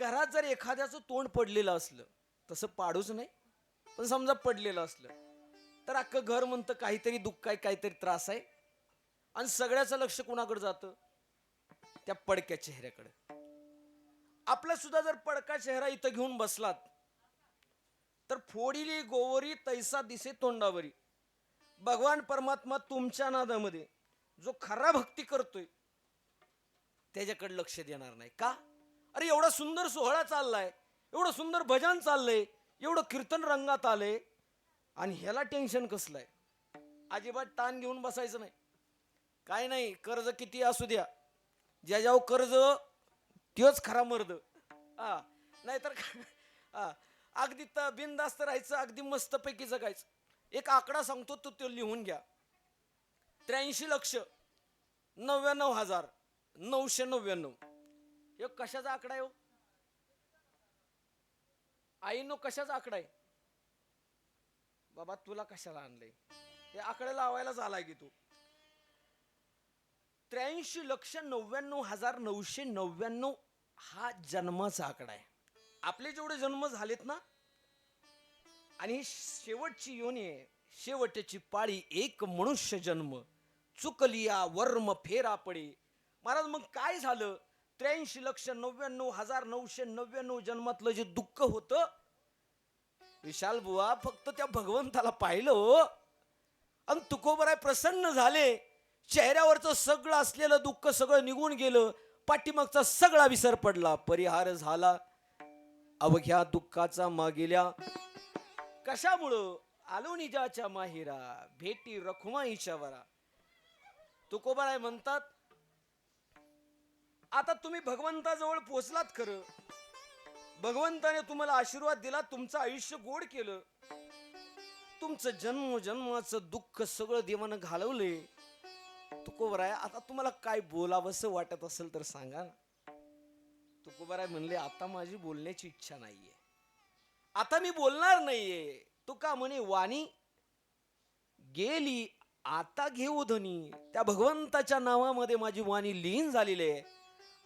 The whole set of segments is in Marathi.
घरात जर एखाद्याचं तोंड पडलेलं असलं, तसं पाडूच नाही, पण समजा पडलेलं असलं, तर अख्खं घर म्हणतं काहीतरी दुःख आहे, काहीतरी त्रास आहे. आणि सगळ्याचं लक्ष कुणाकडे जातं? त्या पडक्या चेहऱ्याकडे. आपला सुद्धा जर पडका चेहरा इथं घेऊन बसलात, तर फोडिली गोवरी तैसा दिसे तोंडावरी. भगवान परमात्मा तुमच्या नादामध्ये जो खरा भक्ती करतोय त्याच्याकडे लक्ष देणार नाही. का? अरे एवढा सुंदर सोहळा चाललाय, एवढं सुंदर भजन चाललंय, एवढं कीर्तन रंगात आलंय, आणि ह्याला टेन्शन कसलंय? अजिबात ताण घेऊन बसायचं नाही. काय नाही, कर्ज किती असू द्या, ज्याच्यावर कर्ज त्योच खरा मर्द. हा, नाहीतर हा, अगदी बिनधास्त राहायचं, अगदी मस्तपैकी जगायचं. एक आकडा सांगतो, तो लिहून घ्या. 83,99,999. हे कशाचा आकडा आहे हो? आईनो, कशाचा आकडा आहे? बाबा तुला कशाला आणलंय? हे आकडे लावायला झालाय की तू? 83,99,999 हा जन्माचा आकडा आहे. आपले जेवढे जन्म झालेत ना, आणि ही शेवटची योनी आहे, शेवटची पाळी, एक मनुष्य जन्म, चुकलिया वर्म फेरा पडे. महाराज मग काय झालं? 83,99,999 जन्मातलं जे दुःख होतं, विशाल बुवा फक्त त्या भगवंताला पाहिलं हो, आणि तुकोबराय प्रसन्न झाले. चेहऱ्यावरचं सगळं असलेलं दुःख सगळं निघून गेलं, पाठीमागचा सगळा विसर पडला, परिहार झाला अवघ्या दुःखाचा मागेल्या. कशामुळं? आलो निजाच्या माहिरा, भेटी रखुमाईच्या वरा. तुकोबराय म्हणतात, आता तुम्ही भगवंताजवळ पोहोचलात खरं, भगवंताने तुम्हाला आशीर्वाद दिला, तुमचं आयुष्य गोड केलं, तुमचं जन्म जन्माचं दुःख सगळं देवानं घालवले. तुकोबराय आता तुम्हाला काय बोलावंसं वाटत असेल तर सांगा ना. तुकोबराय म्हणले, आता माझी बोलण्याची इच्छा नाहीये, आता मी बोलणार नाहीये. तुका म्हणे, वाणी गेली आता घेऊ धनी. त्या भगवंताच्या नावामध्ये माझी वाणी लीन झालेली आहे.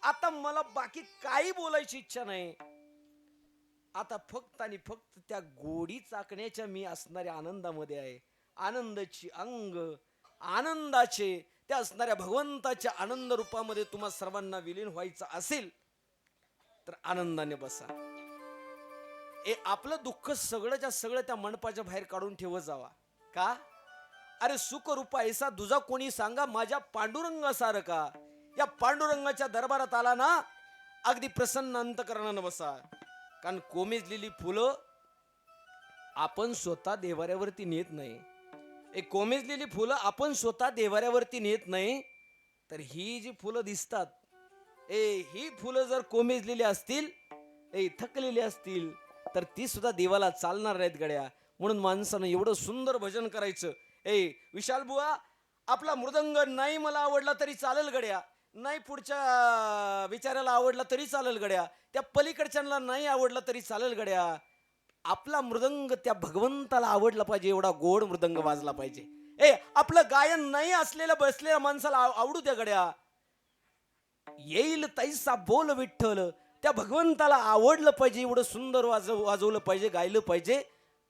आता मला बाकी काही बोलायची इच्छा नाही. आता फक्त आणि फक्त त्या गोडी चाकण्याच्या मी असणाऱ्या आनंदामध्ये आहे. आनंदाची अंग, आनंदाचे त्या असणाऱ्या भगवंताच्या आनंद रूपामध्ये तुम्हा सर्वांना विलीन व्हायचं असेल तर आनंदाने बसा. आपलं दुःख सगळंच्या सगळं त्या मंडपाच्या बाहेर काढून ठेवत जावा. का? अरे सुख रूपा ऐसा दुजा कोणी सांगा, माझ्या पांडुरंगासारखा. या पांडुरंगाच्या दरबारात आला ना, अगदी प्रसन्न अंतकरणानं बसा. कारण कोमेजलेली फुलं आपण स्वतः देवाऱ्यावरती नेत नाही. एक कोमेजलेली फुलं आपण स्वतः देवाऱ्यावरती नेत नाही, तर ही जी फुलं दिसतात, ही फुलं जर कोमेजलेली असतील, थकलेली असतील, तर ती सुद्धा देवाला चालणार नाहीत गड्या. म्हणून माणसानं एवढं सुंदर भजन करायचं. विशाल बुवा, आपला मृदंग नाही मला आवडला तरी चालेल गड्या, नाही पुढच्या विचाराला आवडला तरी चालेल गड्या, त्या पलीकडच्यांना नाही आवडला तरी चालेल गड्या, आपला मृदंग त्या भगवंताला आवडला पाहिजे, एवढा गोड मृदंग वाजला पाहिजे. आपलं गायन नाही असलेल्या बसलेल्या माणसाला आवडू द्या गड्या, येईल तैसा बोल विठ्ठल, त्या भगवंताला आवडलं पाहिजे, एवढं सुंदर वाजवलं पाहिजे, गायलं पाहिजे.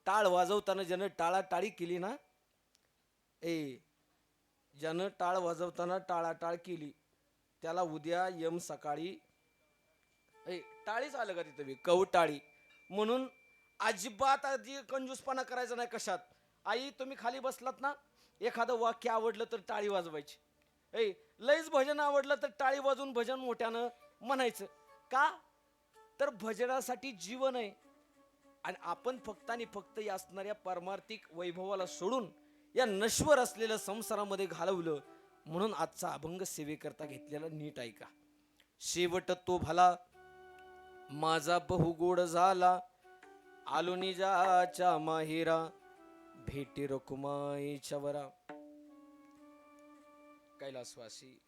टाळ वाजवताना ज्यानं टाळाटाळी केली ना, ज्यानं टाळ वाजवताना टाळाटाळ केली, त्याला उद्या यम सकाळी टाळीच आलं का तिथं कवटाळी. म्हणून अजिबात आधी कंजूसपणा करायचा नाही कशात. आई तुम्ही खाली बसलात ना, एखादं वाक्य आवडलं तर टाळी वाजवायची. लयच भजन आवडलं तर टाळी वाजवून भजन मोठ्यानं म्हणायचं. का? तर भजनासाठी जीवन आहे. आणि आपण फक्त आणि फक्त या असणाऱ्या पारमार्थिक वैभवाला सोडून या नश्वर असलेल्या संसारामध्ये घालवलं. म्हणून आजचा अभंग सेवेकरता घेतलेला नीट ऐका. शेवट तो भला माझा बहुगोड झाला, आलो निजाच्या माहेरा, भेटी रखुमाईच्या वरा. कैलासवासी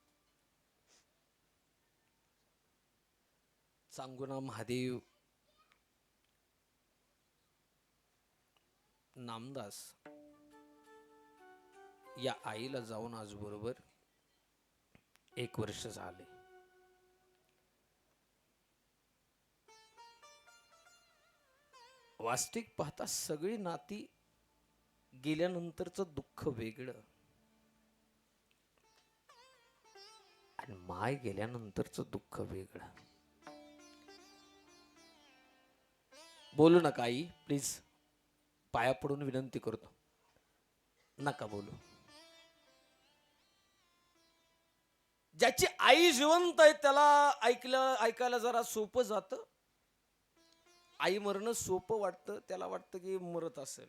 चांगुना महादेव नामदास या आईला जाऊन आज बरोबर 1 वर्ष झाले. वास्तविक पाहता सगळी नाती गेल्यानंतरचं दुःख वेगळं आणि माय गेल्यानंतरचं दुःख वेगळं. बोलू नका आई, प्लीज, पाया पडून विनंती करतो, नका बोलू. ज्याची आई जिवंत आहे त्याला ऐकायला जरा सोपं जातं. आई मरणं सोपं वाटतं, त्याला वाटतं की मरत असेल.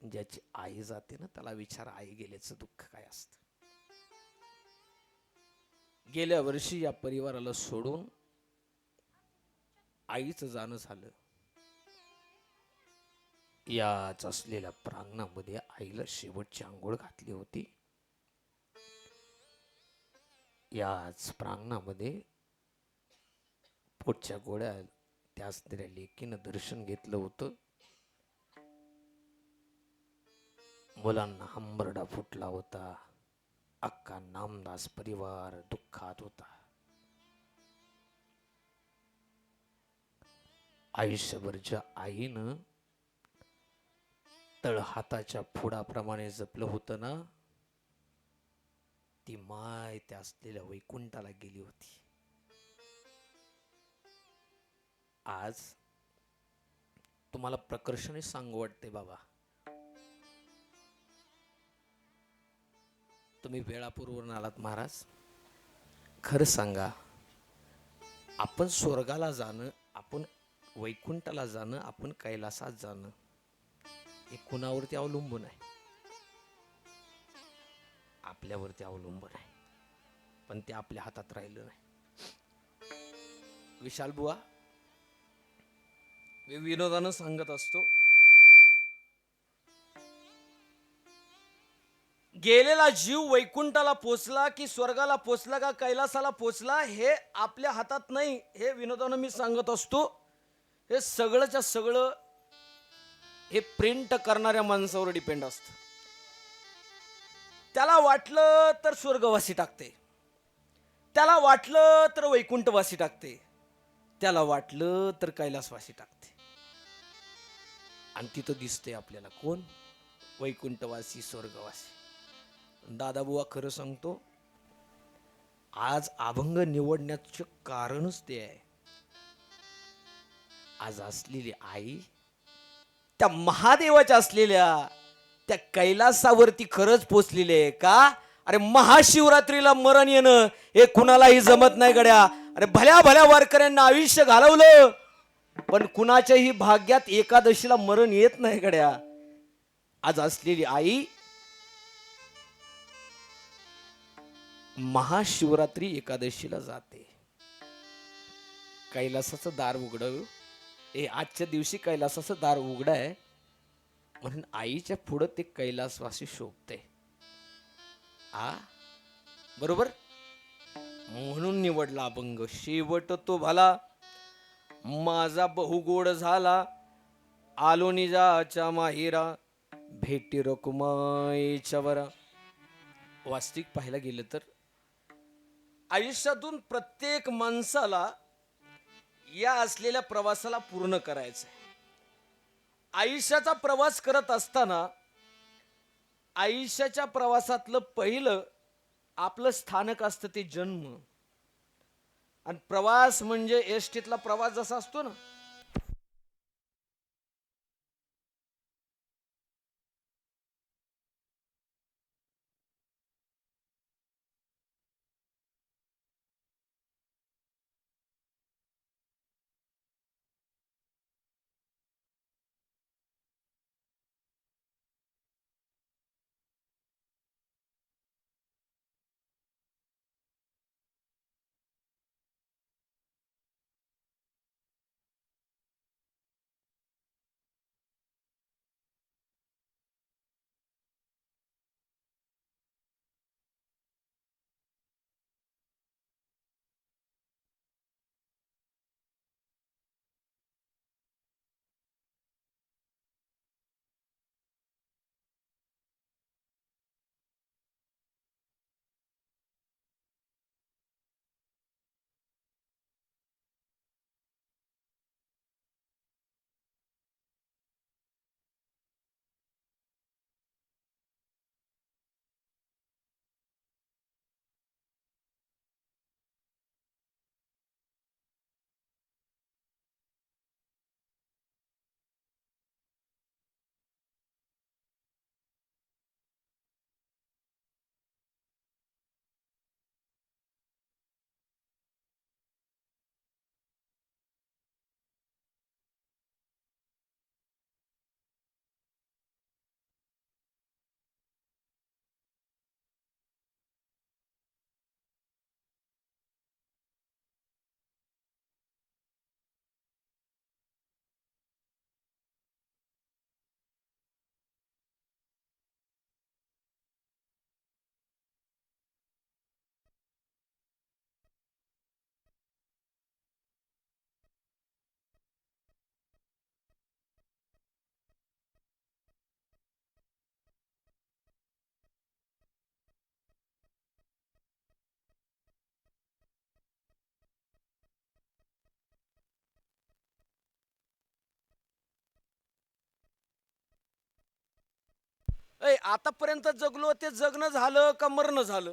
ज्याची आई जाते ना त्याला विचार आई गेल्याचं दुःख काय असतं. गेल्या वर्षी या परिवाराला सोडून आईचं जाणं झालं. याच असलेल्या प्रांगणामध्ये आईला शेवटची आंघोळ घातली होती. याच प्रांगणामध्ये पोटच्या गोळ्या त्या असलेल्या लेकीनं दर्शन घेतलं होतं. मुलांना हंबरडा फुटला होता. अख्खा नामदास परिवार दुःखात होता. आयुष्यभरच्या आईनं तळहाताच्या फोडाप्रमाणे जपलं होतं ना, ती माय त्या असलेल्या वैकुंठाला गेली होती. आज तुम्हाला प्रकर्षाने सांगू वाटते बाबा, तुम्ही वेळापूर्वरून आलात महाराज. खरं सांगा, आपण स्वर्गाला जाणं, आपण वैकुंठाला जाणं, आपण कैलासात जाणं हे कुणावरती अवलंबून आहे? आपल्यावरती अवलंबून आहे. पण ते आपल्या हातात राहिलं नाही. विशाल बुवा, मी विनोदानं सांगत असतो, गेलेला जीव वैकुंठाला पोचला की स्वर्गाला पोचला का कैलासाला पोचला हे आपल्या हातात नाही. हे विनोदानं मी सांगत असतो. हे सगळंच्या सगळं हे प्रिंट करणाऱ्या माणसावर डिपेंड असतं. त्याला वाटलं तर स्वर्गवासी टाकते, त्याला वाटलं तर वैकुंठवासी टाकते, त्याला वाटलं तर कैलासवासी टाकते. आणि तिथं दिसते आपल्याला कोण? वैकुंठवासी, स्वर्गवासी. दादाबुवा, खरं सांगतो, आज अभंग निवडण्याचं कारणच ते आहे. आज असलेली आई त्या महादेवाच्या असलेल्या त्या कैलासावरती खरंच पोचलेली आहे का? अरे महाशिवरात्रीला मरण येणं हे कुणालाही जमत नाही गड्या. अरे भल्या भल्या वारकऱ्यांना आयुष्य घालवलं, पण कुणाच्याही भाग्यात एकादशीला मरण येत नाही गड्या. आज असलेली आई महाशिवरात्री एकादशीला जाते. कैलासाचं दार उघडं, आजच्या दिवशी कैलासाचं दार उघड आहे म्हणून आईच्या पुढं ते कैलासवासी शोभते. बरोबर, म्हणून निवडला अभंग. शेवट तो भला माझा बहुगोड झाला, आलो निजाच्या माहिरा भेटी रकुमाईच्या वरा. वास्तविक पाहायला गेलं तर आयुष्यातून प्रत्येक माणसाला या असलेल्या प्रवासाला पूर्ण करायचं आहे. आयुष्याचा प्रवास करत असताना आयुष्याच्या प्रवासातलं पहिलं आपलं स्थानक असतं ते जन्म. आणि प्रवास म्हणजे एसटीतला प्रवास जसा असतो ना, आतापर्यंत जगलो ते जगणं झालं का मरणं झालं?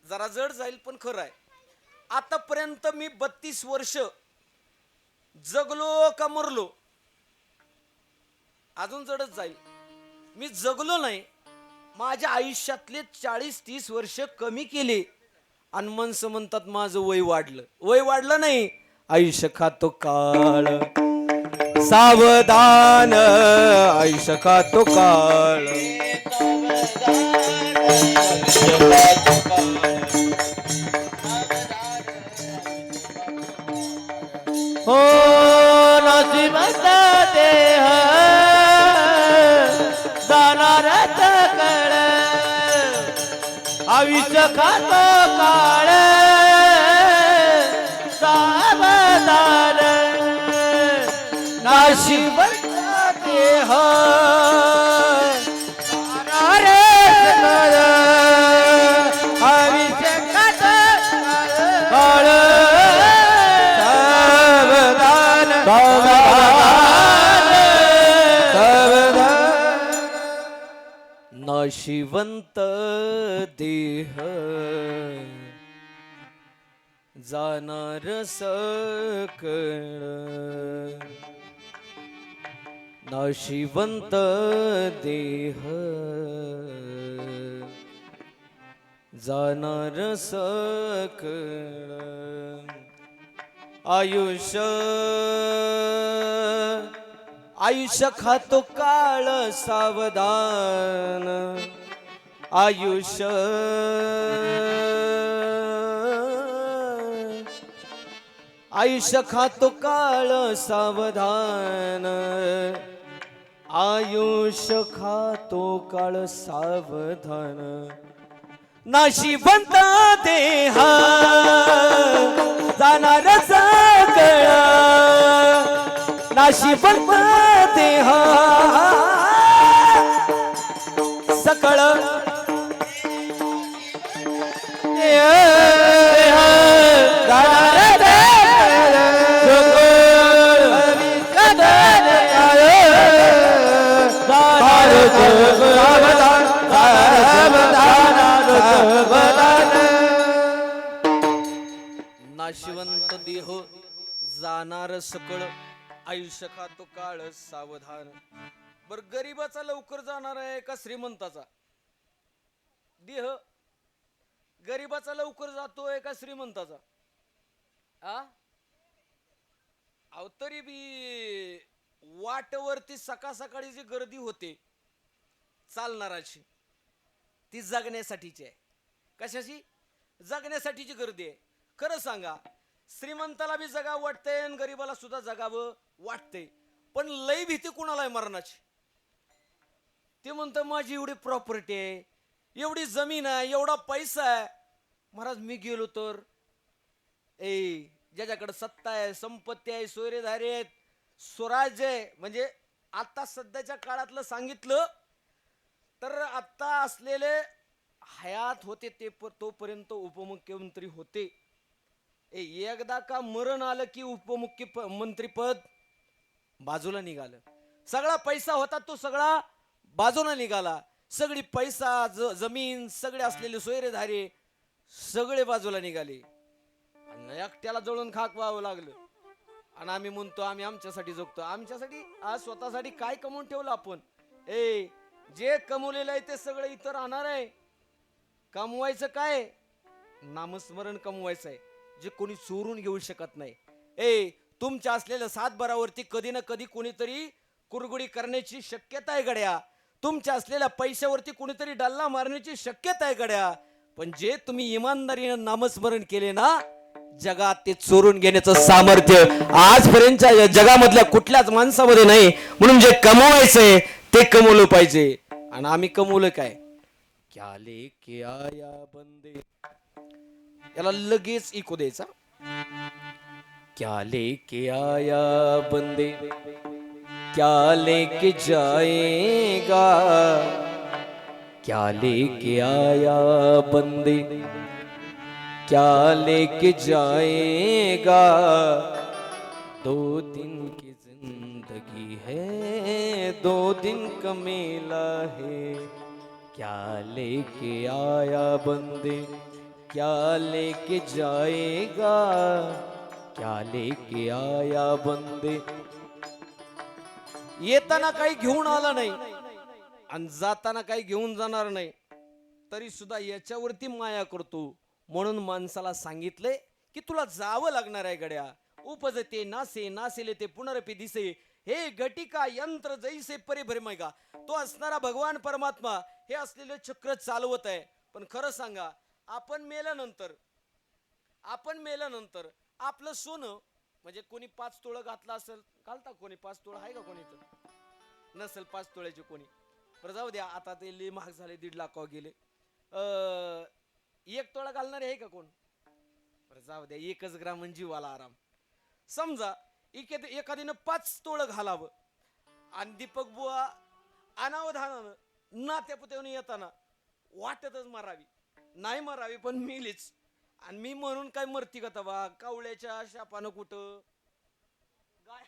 जरा जड जाईल पण खरं आहे. आतापर्यंत मी 32 वर्ष जगलो का मरलो? अजून जडच जाईल. मी जगलो नाही, माझ्या आयुष्यातले 40-30 वर्ष कमी केले आणि माणसं म्हणतात माझं वय वाढलं. वय वाढलं नाही, आयुष्य खातो काळ. सावधान, आयुष्य खातो काळ. हो नशिबाचा देह जाणारच कळ. आयुष्य खातो काळ. सावधान, नशिबाचा देह जाणारच कळ. आयुष्य खातो काळ. नाशिवंत देह जाणार सकळ. नाशिवंत देह जाणार सकळ. आयुष्य खातो काळ. सावधान, आयुष्य खातो काळ. सावधान, आयुष्य खातो काळ. सावधान. नाशिवंत देह जाणार सकळ. नाशिवंत देह सकळ. नाशिवंत देह जाणार सकळ. आयुष्य खातो काळ. सावधान. बर, गरीबाचा लवकर जाणार आहे का श्रीमंताचा देह? गरीबाचा लवकर जातोय का श्रीमंताचा? अहो तरी बी वाटवरती सकाळ सकाळी जी गर्दी होते चालणाराची, ती जगण्यासाठीची आहे. कशाची? जगण्यासाठीची गर्दी आहे. खरं सांगा, श्रीमंताला बी जगावं वाटतंय आणि गरीबाला सुद्धा जगावं वाटतंय, पण लय भीती कुणाला आहे मरणाची? ते म्हणतं माझी एवढी प्रॉपर्टी आहे, एवढी जमीन आहे, एवढा पैसा आहे, महाराज मी गेलो तर ज्याच्याकडे सत्ता आहे, संपत्ती आहे, सोयरेधारे आहेत, स्वराज्य आहे, म्हणजे आता सध्याच्या काळातलं सांगितलं तर आता असलेले हयात होते ते तोपर्यंत उपमुख्यमंत्री होते. एकदा का मरण आलं की उपमुख्यमंत्री पद बाजूला निघालं. सगळा पैसा होता तो सगळा बाजूला निघाला. सगळी पैसा जमीन सगळे असलेले सोयरेधारे सगळे बाजूला निघाले. एकट्याला जळून खाक व्हावं लागलं. आणि आम्ही म्हणतो आम्ही आमच्यासाठी जगतो. आमच्यासाठी आज स्वतःसाठी काय कमवून ठेवलं आपण? जे कमवलेलं आहे ते सगळं इतर राहणार आहे. कमवायचं काय? नामस्मरण कमवायचं आहे, जे कोणी चोरून घेऊ शकत नाही. तुमच्या असलेल्या सातबारावरती कधी ना कधी कोणीतरी कुरगुडी करण्याची शक्यता आहे गड्या. तुमच्या असलेल्या पैशावरती कोणीतरी डल्ला मारण्याची शक्यता आहे गड्या. पण जे तुम्ही इमानदारीनं नामस्मरण केले ना, जगात ते चोरून घेण्याचं सामर्थ्य आजपर्यंतच्या जगामधल्या कुठल्याच माणसामध्ये नाही. म्हणून जे कमवायचंय ते कमवलं पाहिजे. आणि आम्ही कमवलं काय? क्या लेके आया बंदे, याला लगेच इको द्यायचा. क्या लेके आया बंदे, क्या लेके जाएगा, क्या लेके आया बंदे, क्या लेके जाएगा, 2 दिन की जिंदगी की है, 2 दिन का मेला है, क्या लेके आया बंदे, क्या लेके जाएगा, क्या लेके आया बंदे. येताना काही घेऊन आला नाही आणि जाताना काही घेऊन जाणार नाही, तरी सुद्धा याच्यावरती माया करतो. म्हणून माणसाला सांगितले की तुला जावं लागणार आहे गड्या. उपजते नासे नासेले ते पुनरपी दिसे, हे घटिका यंत्र जैसे परिभ्रमय का. तो असणारा भगवान परमात्मा हे असलेले चक्र चालवत आहे. पण खरं सांगा, आपण मेल्यानंतर आपलं सोनं म्हणजे कोणी 5 तोळं घातलं असेल, घालता कोणी 5 तोळं आहे का कोणी, तर नसेल 5 तोळ्याचे कोणी. बरं जाऊ द्या, आता ते लय महाग झाले, 1.5 लाखावर गेले. 1 तोळा घालणारे आहे का कोण. बरं जाऊ द्या, 1 ग्राम म्हणजे जीवाला आराम. समजा एखादीनं 5 तोळं घालावं आणि दीपक बुवा अनावधानानं नात्यापुत्यानं येताना वाटतच मारावी, नाही मारावी पण मिलीच. आणि मी म्हणून काय मरती का तवा, कावळ्याच्या शापानं कुठं गाय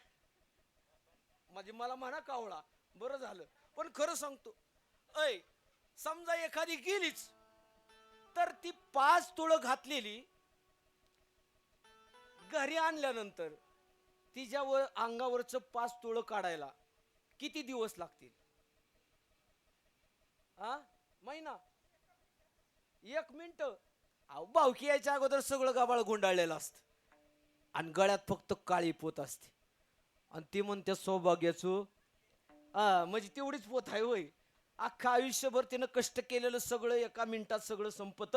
म्हणजे मला म्हणा कावळा, बरं झालं. पण खरं सांगतो, ऐ समजा एखादी गेलीच तर ती 5 तोळं घातलेली घरी आणल्यानंतर तिच्यावर अंगावरचं 5 तोळं काढायला किती दिवस लागतील. महिना, 1 मिनिट. भावकी यायच्या अगोदर सगळं गाबाळ गुंडाळलेलं असतं आणि गळ्यात फक्त काळी पोत असते आणि ती म्हणते सौभाग्याचं. म्हणजे तेवढीच पोत आहे होय. अख्खा आयुष्यभर तिनं कष्ट केलेलं सगळं 1 मिनिटात सगळं संपत.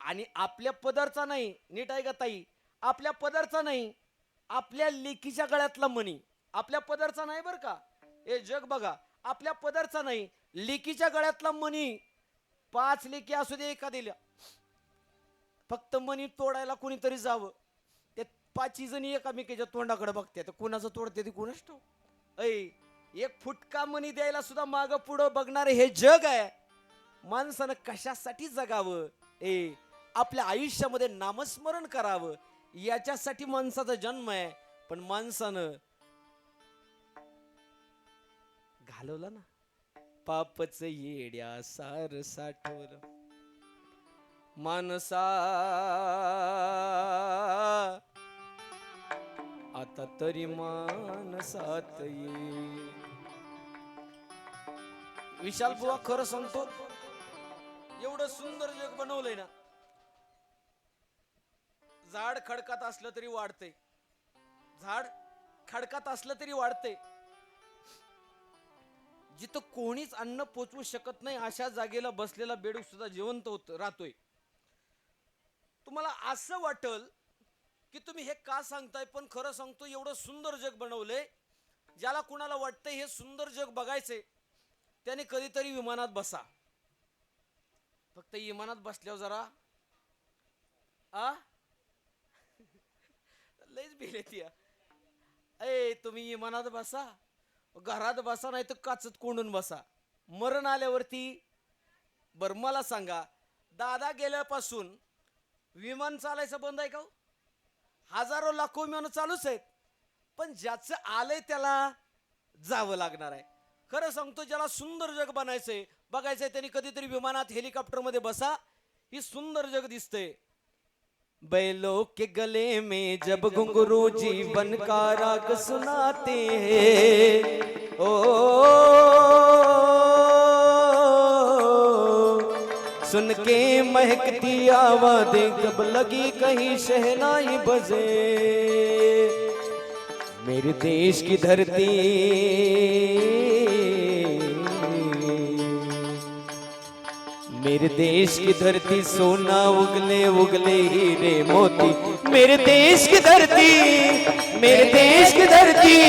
आणि आपल्या पदरचा नाही, नीट आहे का ताई, आपल्या पदरचा नाही, आपल्या लेकीच्या गळ्यातला मणी. आपल्या पदरचा नाही बरं का, हे जग बघा, आपल्या पदरचा नाही, लेकीच्या गळ्यातला मणी. 5 लेकी असू दे एखाद्याला, फक्त मणी तोडायला कोणीतरी जावं, ते 5 जणी एकामेकीच्या तोंडाकडे बघते, तर कोणाचं तोडते ती कोणाच ठाऊ. एक फुटका मणी द्यायला सुद्धा मागं पुढं बघणार हे जग आहे. माणसानं कशासाठी जगावं, आपल्या आयुष्यामध्ये नामस्मरण करावं, याच्यासाठी माणसाचा जन्म आहे. पण माणसानं घालवलं ना पापच येड्या सार साठवलं. मानसा आता तरी मानसात ये. विशाल बुवा खरं सांगतो, एवढं सुंदर जग बनवलंय ना, झाड खडकात असलं तरी वाढतंय, झाड खडकात असलं तरी वाढतंय. जिथं कोणीच अन्न पोचवू शकत नाही अशा जागेला बसलेला बेडूक सुद्धा जिवंत राहतोय. तुम्हाला असं वाटल की तुम्ही हे का सांगताय, पण खरं सांगतो, एवढं सुंदर जग बनवलंय. ज्याला कुणाला वाटतंय हे सुंदर जग बघायचंय त्याने कधीतरी विमानात बसा. फक्त विमानात बसल्यावर जरा लयच भिले ती. तुम्ही विमानात बसा, घरात बसा, नाही तर काचत कोंडून बसा. मरण आल्यावरती बर मला सांगा, दादा गेल्यापासून विमान चालायचं बंद आहे का. हजारो लाखो विमान चालूच आहेत, पण ज्याचं आलंय त्याला जावं लागणार आहे. खरं सांगतो, ज्याला सुंदर जग बनायचंय बघायचंय त्यांनी कधीतरी विमानात हेलिकॉप्टर मध्ये बसा. ही सुंदर जग दिसतंय. बैलों के गले में जब घुंघरू जीवन का राग सुनाते हैं, ओ सुन के महकती आवाज़ें कब लगी कहीं शहनाई बजे. मेरे देश की धरती, मेरे देश की धरती सोना उगले उगले हीरे मोती. मेरे देश की धरती, मेरे देश की धरती,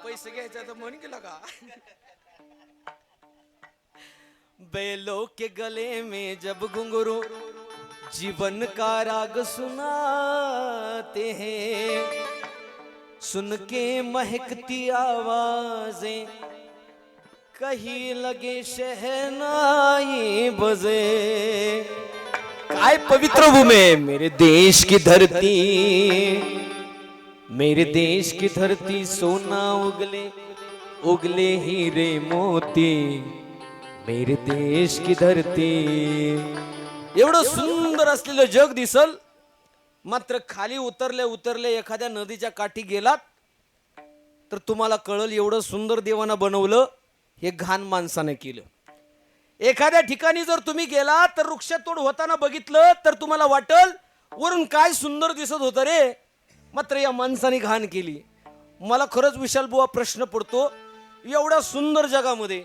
पैसे घ्यायचा तर म्हण की लगा. बैलों के गले में जब घुंघरू जीवन का राग सुनाते हैं, सुन के महकती आवाजें, कहीं लगे शहनाई बजे। काय पवित्र भूमि है मेरे देश की धरती, मेरे देश की धरती सोना उगले उगले हीरे मोती, मेरे देश की धरती। एवढं सुंदर असलेलं जग दिसल, मात्र खाली उतरले उतरले एखाद्या नदीच्या काठी गेलात तर तुम्हाला कळल एवढं सुंदर देवानं बनवलं हे घाण माणसाने केलं। एखाद्या ठिकाणी जर तुम्ही गेला तर वृक्षतोड होताना बघितलं तर तुम्हाला वाटल वरून काय सुंदर दिसत होतं रे, मात्र या माणसाने घाण केली। मला खरंच विशाल बुवा प्रश्न पडतो, एवढ्या सुंदर जगामध्ये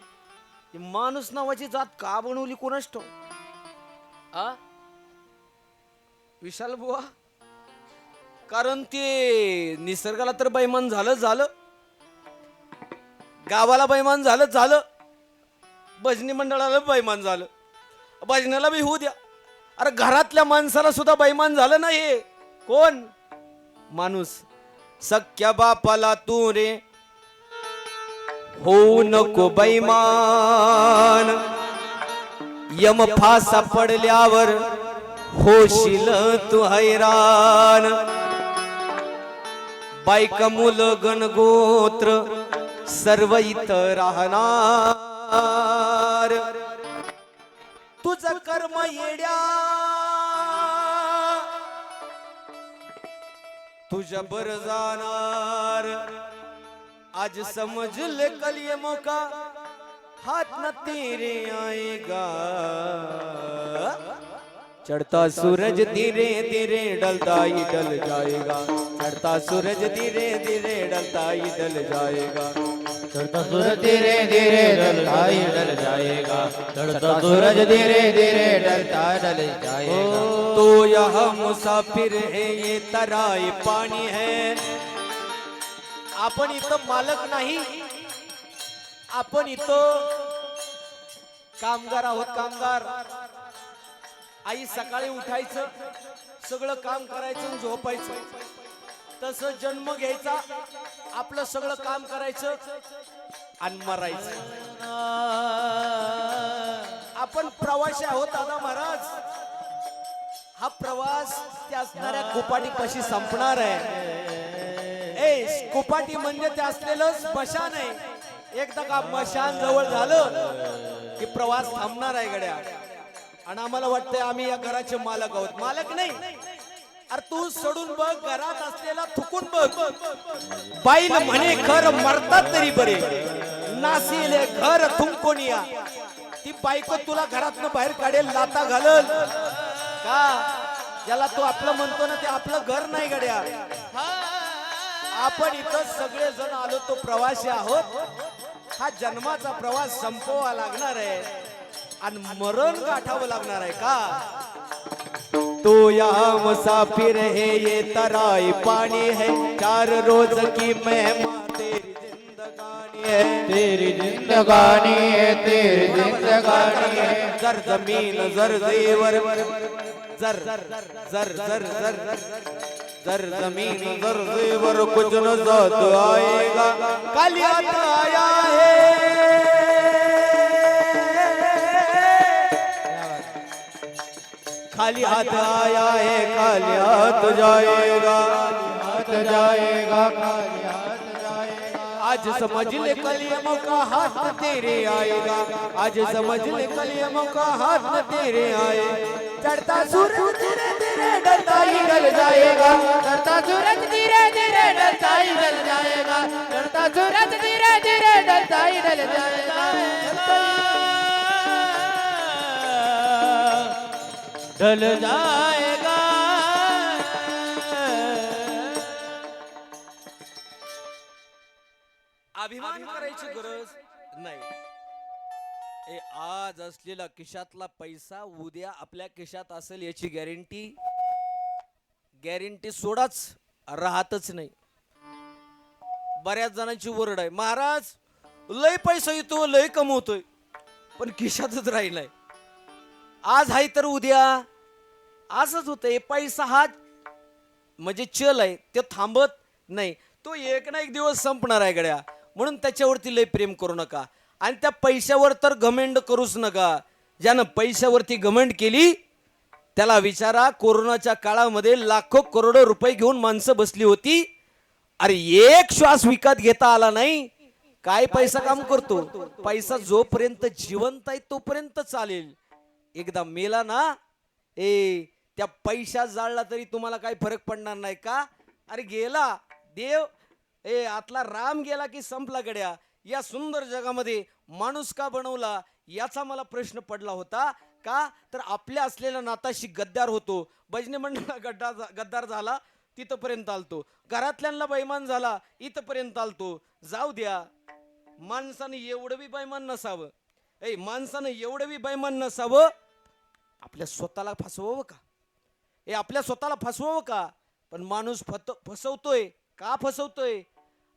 माणूस नावाची जात का बनवली कोणास ठाऊक? आ विशाल बुवा, कारण ते निसर्गाला तर बैमान झालं, गावाला बैमान झालं, भजनी मंडळाला बैमान झालं, भजनाला बी होऊ द्या, अरे घरातल्या माणसाला सुद्धा बैमान झालं नाही। कोण? माणूस। सख्या बापाला तू रे होऊ नको बैमान, यम फासा पडल्यावर होशील तू हैराण। बायका मुलं गणगोत्र सर्व इथं राहणार, तुझं कर्म येड्या तुझ्या बर जाणार। आज समझ ले कल ये मौका हाथ न तेरे आएगा, चढ़ता सूरज धीरे धीरे ढलता ही ढल जाएगा, चढ़ता सूरज धीरे धीरे ढलता ही ढल जाएगा, चढ़ता सूरज धीरे धीरे ढलता ही ढल जाएगा, चढ़ता सूरज धीरे धीरे ढलता ढल जाएगा। तो यह मुसाफिर है ये तराई पानी है। आपण इथं मालक नाही, आपण इथं कामगार आहोत, कामगार। आई सकाळी उठायचं, सगळं काम करायचं, झोपायचं, तसं जन्म घ्यायचा, आपलं सगळं काम करायचं आणि मरायचं। आपण प्रवासी आहोत दादा महाराज। हा प्रवास त्या असणाऱ्या कुपाटीपाशी संपणार आहे। कुपाटी म्हणजे ते असलेलं स्मशान आहे। एकदा का स्मशान जवळ झालं की प्रवास थांबणार आहे गड्या। आणि आम्हाला वाटतंय आम्ही या घराचे मालक आहोत। मालक नाही, अरे तू सोडून बघ, घरात असलेला थुकून बघ। बाईल म्हणे घर मरतात तरी बरे, नासिले घर थुंकोनिया। ती बायको तुला घरातनं बाहेर काढेल, लाता घालल का? ज्याला तू आपलं म्हणतो ना ते आपलं घर नाही गड्या। आपण इथं सगळे जण आलो तो प्रवासी आहोत। हा जन्माचा प्रवास संपवा लागणार आहे आणि मरण गाठावं लागणार आहे का? तो यहाँ मुसाफिर है ये तराई पानी है, 4 रोज की मेहमान तेरी जिंदगानी है, तेरी जिंदगानी है, तेरी जिंदगानी है। जर जमीन जर जेवर जर जर जर जर जर जमीन जर जेवर कुछ न साथ आएगा। कल याद आया है, खाली हाथ आया है, खाली हाथ जाएगा, हाथ जाएगा, खाली हाथ जाएगा। आज समझ ले कल ये मौका हाथ न तेरे आएगा, आज समझ ले कल ये मौका हाथ न तेरे आए। चढ़ता सूरज धीरे धीरे ढलता ही ढल जाएगा, चढ़ता सूरज धीरे धीरे ढलता ही ढल जाएगा, चढ़ता सूरज धीरे धीरे ढलता ही ढल जाएगा, ढल जाएगा। अभिमान करायची गरज नाही। आज असलेला खिशातला पैसा उद्या आपल्या खिशात असेल याची गॅरंटी सोडाच राहतच नाही। बऱ्याच जणांची वरड आहे, महाराज लय पैसा येतो, लय कमवतोय, पण खिशातच राहिलाय। आज हाय तर उद्या असंच होतंय. पैसा हा म्हणजे चल आहे, ते थांबत नाही. तो एक ना एक दिवस संपणार आहे गड्या. म्हणून त्याच्यावरती लय प्रेम करू नका. आणि त्या पैशावर तर घमेंड करूच नका. ज्यानं पैशावरती घमंड केली त्याला विचारा, कोरोनाच्या काळामध्ये लाखो करोडो रुपये घेऊन माणसं बसली होती. अरे एक श्वास विकत घेता आला नाही. काय पैसा काम करतो? पैसा जोपर्यंत जिवंत आहे तोपर्यंत चालेल. एकदा मेला ना, त्या पैशा जाळला तरी तुम्हाला काही फरक पडणार नाही का? अरे गेला देव, आतला राम गेला की संपला गड्या. या सुंदर जगामध्ये माणूस का बनवला याचा मला प्रश्न पडला होता. का तर आपल्या असलेल्या नाताशी गद्दार होतो. भजनी मंडळाला गद्दार झाला तिथपर्यंत आलतो. घरातल्यांना बैमान झाला इथपर्यंत आलतो. जाऊ द्या, माणसाने एवढं बी बैमान नसावं. माणसानं एवढं बी बैमान नसावं. आपल्या स्वतःला फसवावं का? आपल्या स्वतःला फसवावं का? पण माणूस फसवतोय का? फसवतोय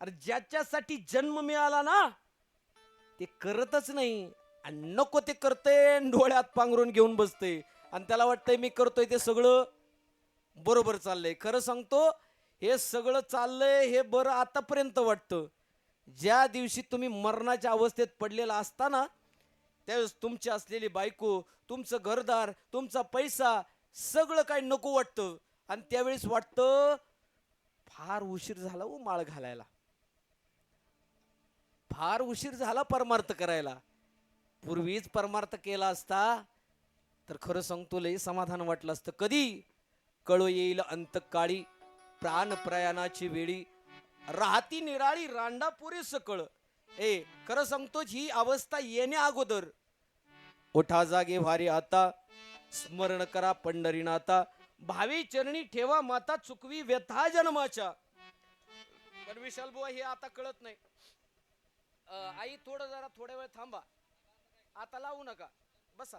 अरे ज्याच्यासाठी जन्म मिळाला ना ते करतच नाही. आणि नको ते करते, डोळ्यात पांघरून घेऊन बसते. आणि त्याला वाटतंय मी करतोय ते सगळं बरोबर चाललंय. खरं सांगतो, हे सगळं चाललंय हे बरं आतापर्यंत वाटतं. ज्या दिवशी तुम्ही मरणाच्या अवस्थेत पडलेला असताना त्यावेळेस तुमची असलेली बायको, तुमचं घरदार, तुमचा पैसा सगळं काही नको वाटतं. आणि त्यावेळेस वाटतं फार उशीर झाला हो माळ घालायला, फार उशीर झाला परमार्थ करायला. पूर्वीच परमार्थ केला असता तर खरं सांगतो लय समाधान वाटलं असतं. कधी कळो येईल अंतकाळी, प्राण प्रयाणाची वेळी, राहती निराळी रांडा पुरे सकळ. खरं सांगतो ही अवस्था येण्या अगोदर उठा जागे भारी आता, स्मरण करा पंढरीनाथा, भावी चरणी ठेवा माता चुकवी व्यथा जन्माच्या. पण विशाल बुवा हे आता कळत नाही. आई जरा थोड्या वेळ थांबा, आता लावू नका, बसा.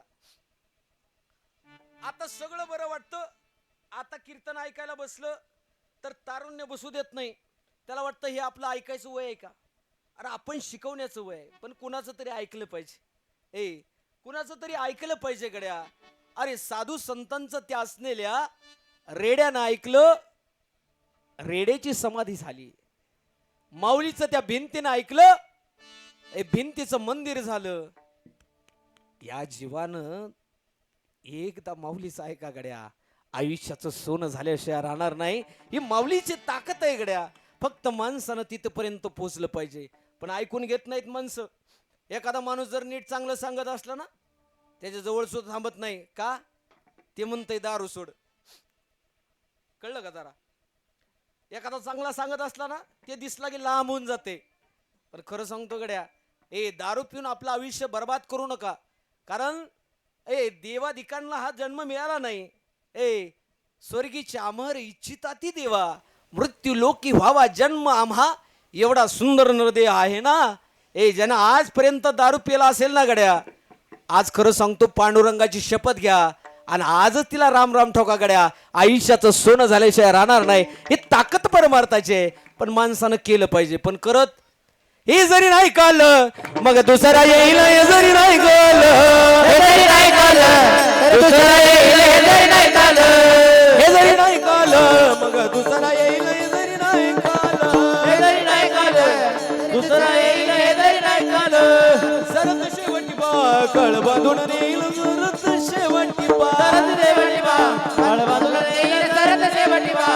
आता सगळं बरं वाटतं. आता कीर्तन ऐकायला बसलं तर तारुण्य बसू देत नाही. त्याला वाटतं हे आपलं ऐकायचं वय आहे का? अरे आपण शिकवण्याचं वय आहे. पण कुणाचं तरी ऐकलं पाहिजे. कुणाचं तरी ऐकलं पाहिजे गड्या. अरे साधू संतांचं त्या असलेल्या रेड्यानं ऐकलं, रेड्याची समाधी झाली. माऊलीचं त्या भिंतीनं ऐकलं, भिंतीचं मंदिर झालं. या जीवानं एकदा माऊलीचं ऐका गड्या, आयुष्याचं सोनं झाल्याशिवाय राहणार नाही. ही माऊलीची ताकद आहे गड्या. फक्त माणसानं तिथपर्यंत पोहोचलं पाहिजे. पण ऐकून घेत नाहीत माणसं. एखादा माणूस जर नीट चांगलं सांगत असला ना त्याच्या जवळ सुद्धा थांबत नाही. का? ते म्हणतंय दारू सोड. कळलं का जरा? एखादा चांगला सांगत असला ना ते दिसला की लांब होऊन जाते. पण खरं सांगतो गड्या, दारू पिऊन आपलं आयुष्य बर्बाद करू नका. कारण देवाधिकांना हा जन्म मिळाला नाही. स्वर्गीची आमर इच्छिता ती देवा, मृत्यू लोकी व्हावा जन्म आम्हा, एवढा सुंदर नरदेह आहे ना. ज्यानं आजपर्यंत दारू पिला असेल ना गड्या, आज खरं सांगतो पांडुरंगाची शपथ घ्या आणि आजच तिला राम राम ठोका गड्या. आयुष्याचं सोनं झाल्याशिवाय राहणार नाही. ही ताकद परमार्थाची आहे. पण माणसानं केलं पाहिजे. पण करत हे जरी नाही कळलं मग दुसरा येईल. हे जरी नाही कळलं, हे जरी नाही कळलं, दुसरा येईल. हे जरी नाही कळलं, हे जरी नाही कळलं, मग दुसरा येईल. हे जरी नाही कळलं, हे जरी नाही कळलं, दुसरा येईल. हे जरी नाही कळलं, सरत शेवटी बा कळ बांधून देईल. सरत शेवटी बा कळ बांधून देईल. सरत शेवटी बा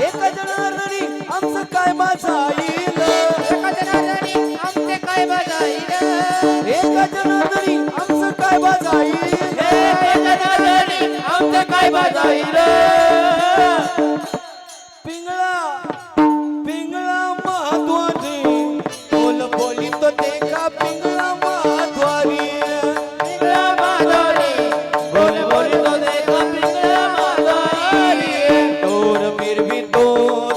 एका जनार्दनी आमचं काय बाजाईल. एका जनार्दनी आमचे काय बाजाईल. एका जनार्दनी आमचं काय बाजाईल. एका जनार्दनी आमचं काय बाजाईल. पिंगळा पिंगळा महाद्वारी बोल बोली तो ते का. पिंगळा महाद्वारी, पिंगळा महाद्वारी बोल बोली तो ते का. पिंगळा महाद्वारी डोर फिरवी तो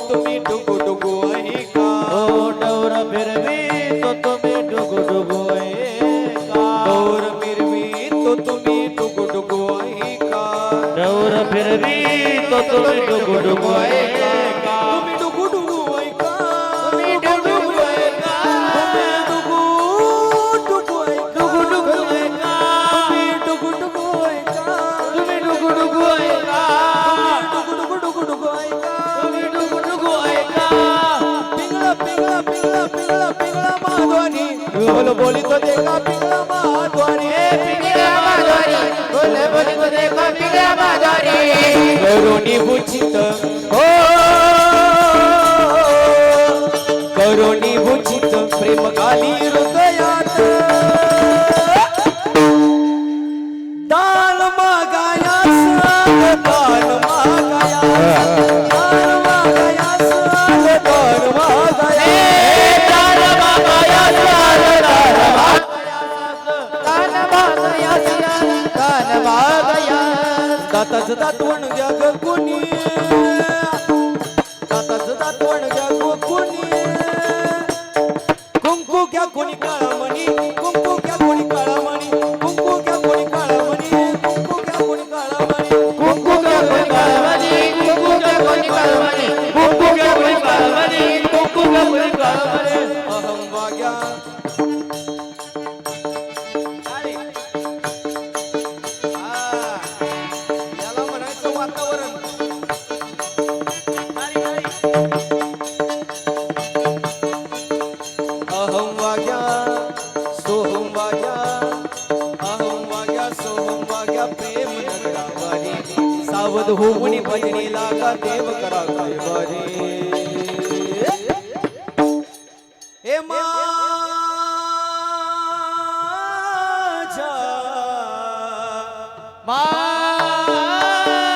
तुम्ही डुगू डुगू आहे का. डोर फिरवी तो तुम्ही डुगू डुगू आहे का. डोर फिरवी तो तुम्ही डुगू डुगू आहे का. डोर फिरवी तो तुम्ही डुगू डुगू आहे का. तुम्ही डुगू डुगू आहे का. तुम्ही डुगू डुगू आहे का. तुम्ही डुगू डुगू आहे का. डुगू डुगू आहे का. तुम्ही डुगू डुगू आहे का. तुम्ही डुगू डुगु ऐका डुगुडुगु ऐका तुम्ही डुगु डुगु ऐका पिंगळा पिंगळा पिंगळा पिंगळा पिंगळा माधवानी बोल बोलितो देखा पिंगळा माधवानी पिंगळा माधवारी बोल बोलितो देखा पिंगळा माधवारी करुणी बुचित हो करुणी बुचित प्रेम गाली हृदयात दान मागायास दान मागायास दान मागायास दान मागायास दाताच दातवण घ्या ग कोणी दाताच दातवण घ्या ग कोणी कुंकू घ्या कोणी काळामणी कुंकू घ्या कोणी काळामणी कुंकू घ्या कोणी काळामणी कुंकू घ्या कोणी काळामणी कुंकू घ्या कोणी काळवानी कुंकू घ्या कोणी काळवानी कुंकू घ्या कोणी काळवानी कुंकू घ्या कोणी काळवानी अहम वाग्या याला म्हणायचं वातावरण अहम वाग्या सोहम वाग्या अहम वाग्या सोहम वाग्या प्रेम नगरावारी सावध हो मुनी भजनी लागा देव करा कैवारी हे माझ्या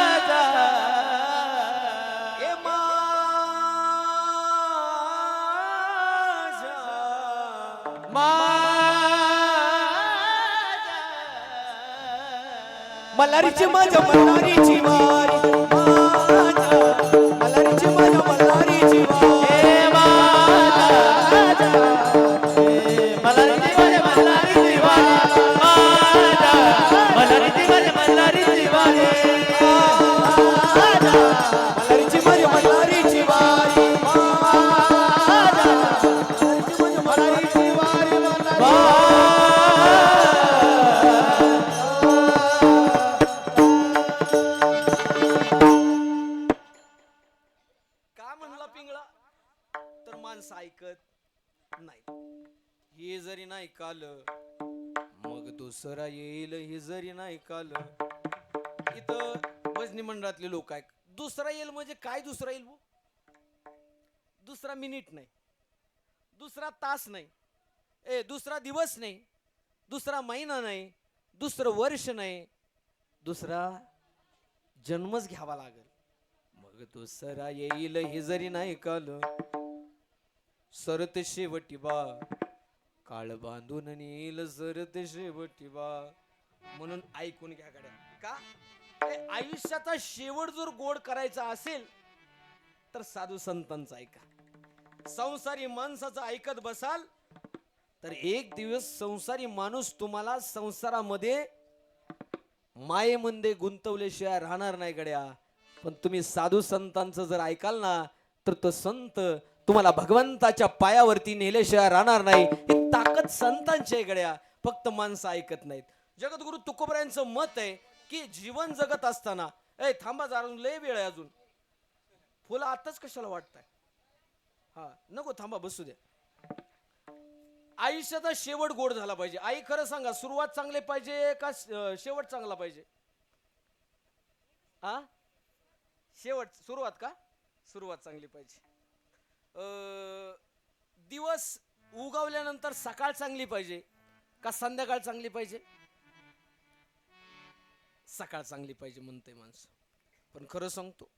माझा हे मल्हारीची माझ्या मल्हारीची वारी मल्हारीची माझ्या मल्हारीची वारी मल्हारीची माझ्या मल्हारीची वारी मल्हारीची वारी का म्हणला पिंगळा तर माणसं ऐकत नाही हे जरी नाही काल मग दुसरा येईल हे जरी नाही काल इथं भजनी मंडळातले लोक ऐक दुसरा येईल म्हणजे काय दुसरा येईल भाऊ? दुसरा मिनिट नाही दुसरा तास नाही दुसरा दिवस नाही दुसरा महिना नाही दुसरं वर्ष नाही दुसरा जन्मच घ्यावा लागेल मग दुसरा येईल हे जरी नाही काल सरत शेवटी बा काळ बांधून नेल सरत शेवटी बा म्हणून ऐकून घ्या गड्या का आयुष्याचा शेवट जर गोड करायचा असेल तर साधू संतांचा ऐका संसारी माणसाचं ऐकत बसाल तर एक दिवस संसारी माणूस तुम्हाला संसारामध्ये मायेमध्ये गुंतवल्याशिवाय राहणार नाही गड्या पण तुम्ही साधू संतांचं जर ऐकाल ना तर तो संत तुम्हाला भगवंताच्या पायावरती नेल्याशिवाय राहणार नाही ही ताकद संतांची आहे गड्या फक्त माणसं ऐकत नाहीत जगद्गुरु तुकोबरायांचं मत आहे की जीवन जगत असताना थांबा जरा लय वेळ आहे अजून फुलं आताच कशाला वाटताय हा नको थांबा बसू द्या आयुष्याचा शेवट गोड झाला पाहिजे आई खरं सांगा सुरुवात चांगली पाहिजे का शेवट चांगला पाहिजे हा शेवट सुरुवात का सुरुवात चांगली पाहिजे दिवस उगवल्यानंतर सकाळ चांगली पाहिजे का संध्याकाळ चांगली पाहिजे सकाळ चांगली पाहिजे म्हणते माणसं पण खरं सांगतो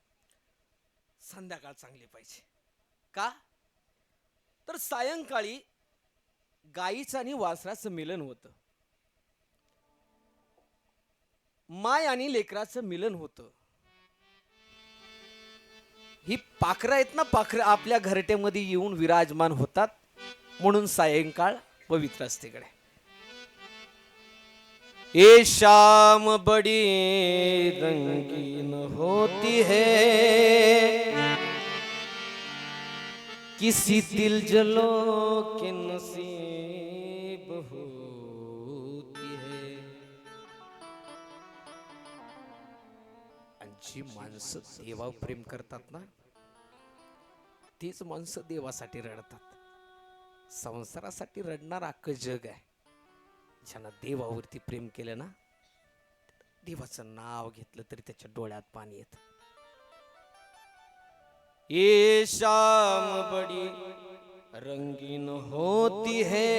संध्याकाळ चांगली पाहिजे का तर सायंकाळी गाईचं आणि वासराचं मिलन होतं माय आणि लेकराचं मिलन होतं ही पाखरं आहेत ना पाखरं आपल्या घरट्यामध्ये येऊन विराजमान होतात म्हणून सायंकाळ पवित्र असते कडे ये शाम बड़ी रंगीन होती है किसी दिल जलो के नसीब होती है आणि जी माणसं देवावर प्रेम करतात ना तीच माणसं देवासाठी रडतात. संसारासाठी रडणार अख्खं जग आहे. ज्यानं देवावरती प्रेम केलं ना देवाचं नाव घेतलं तरी त्याच्या डोळ्यात पाणी येत. ये शाम बड़ी रंगीन होती है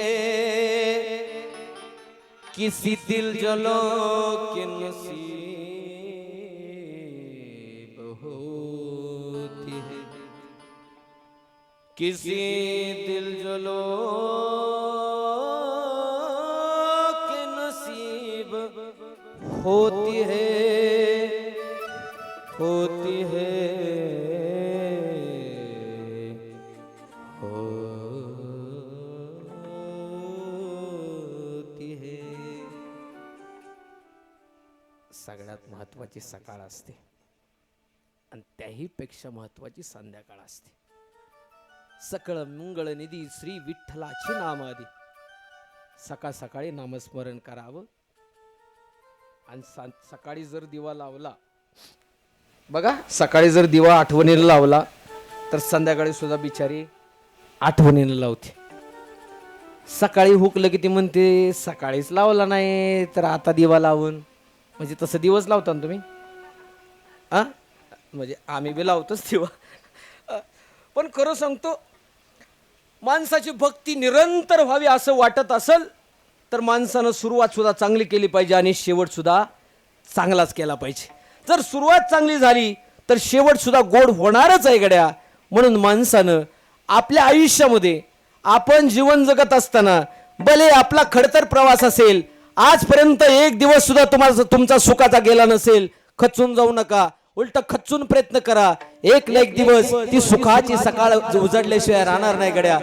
किसी दिल जलो के नसीब होती है, किसी दिल जलो के नसीब होती है, होती है, होती है. सगळ्यात महत्वाची सकाळ असते आणि त्याही पेक्षा महत्वाची संध्याकाळ असते. सकळ मंगळ निधी श्री विठ्ठलाची नामादी सकाळ सकाळी नामस्मरण करावं. आणि सकाळी जर दिवा लावला बघा, सकाळी जर दिवा आठवणीला लावला तर संध्याकाळी सुद्धा बिचारी आठवणीला लावते. सकाळी हुकलं की ती म्हणते सकाळीच लावला नाही तर आता दिवा लावून. म्हणजे तसं दिवस लावता ना तुम्ही? म्हणजे आम्ही बी लावतोच दिवा. पण खरं सांगतो, माणसाची भक्ती निरंतर व्हावी असं वाटत असेल तर माणसानं सुरुवात सुद्धा चांगली केली पाहिजे आणि शेवट सुद्धा चांगलाच केला पाहिजे. जर सुरुवात चांगली झाली तर शेवट सुद्धा गोड होणारच आहे गड्या. म्हणून माणसानं आपल्या आयुष्यामध्ये आपण जीवन जगत असताना भले आपला खडतर प्रवास असेल, आजपर्यंत एक दिवस सुद्धा तुमचा सुखाचा गेला नसेल, खचून जाऊ नका. उलट खचून प्रयत्न करा. एक ना एक दिवस ती सुखाची सकाळ उजडल्याशिवाय राहणार नाही गड्या.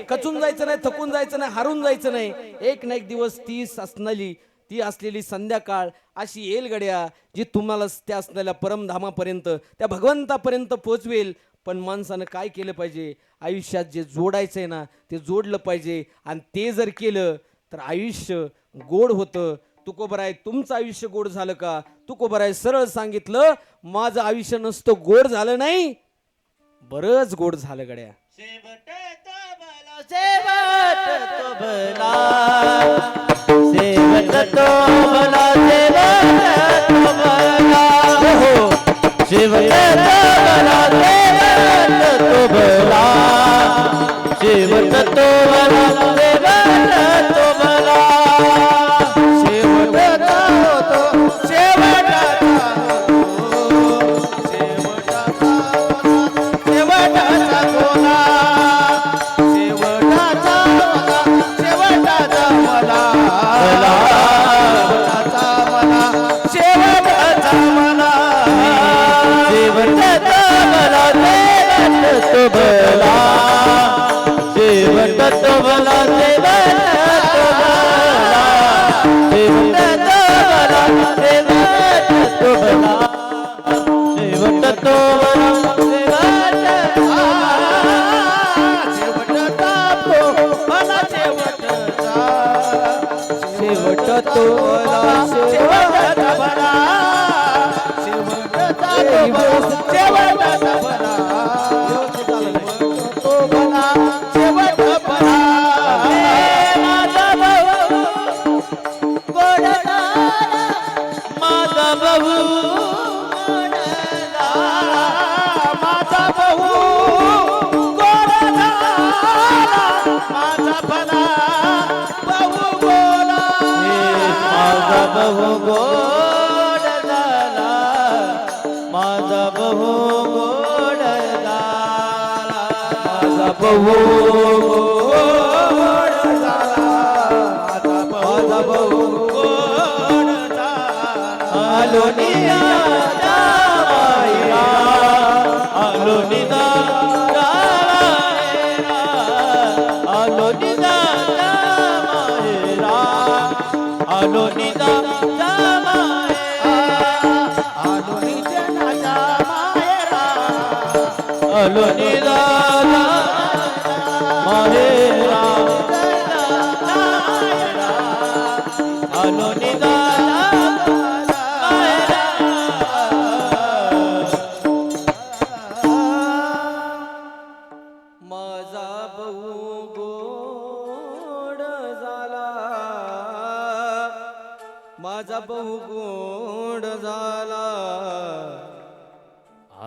खचून जायचं नाही, थकून जायचं नाही, हारून जायचं नाही. एक ना एक दिवस ती असलेली संध्याकाळ अशी येईल गड्या जी तुम्हाला त्या असलेल्या परमधामापर्यंत, त्या भगवंतापर्यंत पोहोचवेल. पण माणसानं काय केलं पाहिजे, आयुष्यात जे जोडायचंय ना ते जोडलं पाहिजे. आणि ते जर केलं तर आयुष्य गोड होतं. तुकोबराय, तुमचं आयुष्य गोड झालं का? तुकोबराय सरळ सांगितलं, माझं आयुष्य नसतं गोड झालं नाही, बरंच गोड झालं गड्या. शेवट तो भला, शेवट तो भला, शेवट तो भला, शेवट तो भला, हो शेवट तो भला, शेवट तो भला, शेवट तो भला, शेवट तो भला,